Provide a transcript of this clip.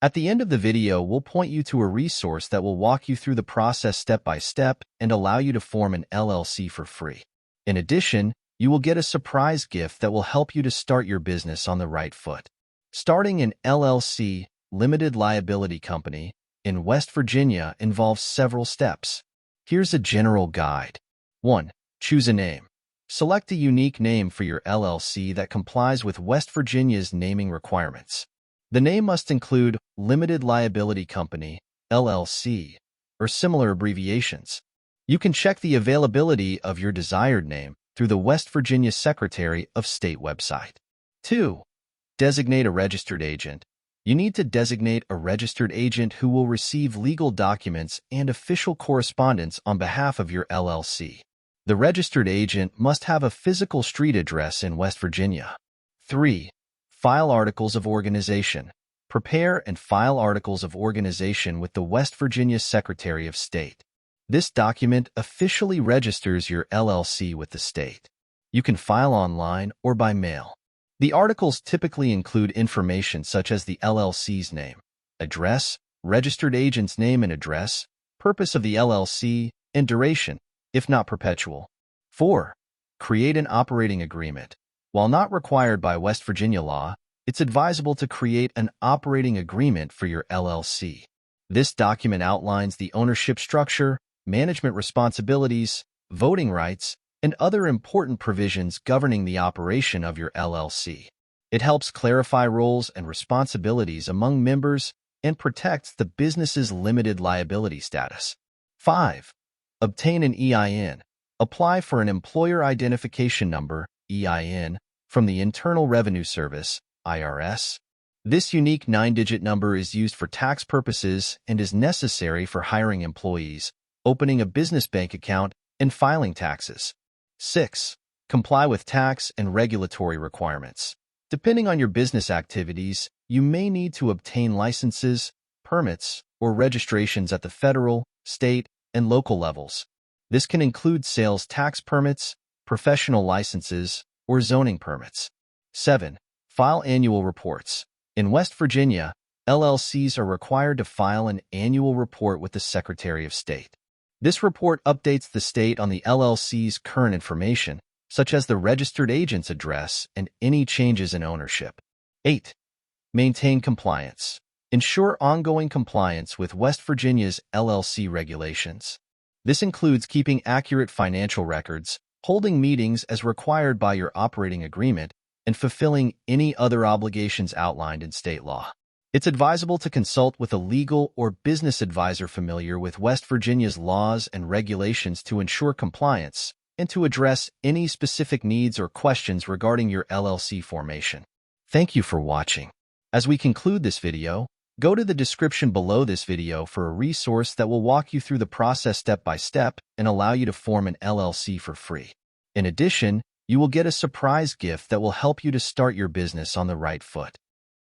At the end of the video, we'll point you to a resource that will walk you through the process step by step and allow you to form an LLC for free. In addition, you will get a surprise gift that will help you to start your business on the right foot. Starting an LLC, limited liability company, in West Virginia involves several steps. Here's a general guide. 1. Choose a name. Select a unique name for your LLC that complies with West Virginia's naming requirements. The name must include Limited Liability Company, LLC, or similar abbreviations. You can check the availability of your desired name through the West Virginia Secretary of State website. 2. Designate a registered agent. You need to designate a registered agent who will receive legal documents and official correspondence on behalf of your LLC. The registered agent must have a physical street address in West Virginia. 3. File Articles of Organization. Prepare and file Articles of Organization with the West Virginia Secretary of State. This document officially registers your LLC with the state. You can file online or by mail. The articles typically include information such as the LLC's name, address, registered agent's name and address, purpose of the LLC, and duration, if not perpetual. 4. Create an operating agreement. While not required by West Virginia law, it's advisable to create an operating agreement for your LLC. This document outlines the ownership structure, management responsibilities, voting rights, and other important provisions governing the operation of your LLC. It helps clarify roles and responsibilities among members and protects the business's limited liability status. 5. Obtain an EIN. Apply for an Employer Identification Number, EIN, from the Internal Revenue Service, IRS. This unique 9-digit number is used for tax purposes and is necessary for hiring employees, opening a business bank account, and filing taxes. 6. Comply with tax and regulatory requirements. Depending on your business activities, you may need to obtain licenses, permits, or registrations at the federal, state, and local levels. This can include sales tax permits, professional licenses, or zoning permits. 7. File annual reports. In West Virginia, LLCs are required to file an annual report with the Secretary of State. This report updates the state on the LLC's current information, such as the registered agent's address and any changes in ownership. 8. Maintain compliance. Ensure ongoing compliance with West Virginia's LLC regulations. This includes keeping accurate financial records, holding meetings as required by your operating agreement, and fulfilling any other obligations outlined in state law. It's advisable to consult with a legal or business advisor familiar with West Virginia's laws and regulations to ensure compliance and to address any specific needs or questions regarding your LLC formation. Thank you for watching. As we conclude this video, go to the description below this video for a resource that will walk you through the process step by step and allow you to form an LLC for free. In addition, you will get a surprise gift that will help you to start your business on the right foot.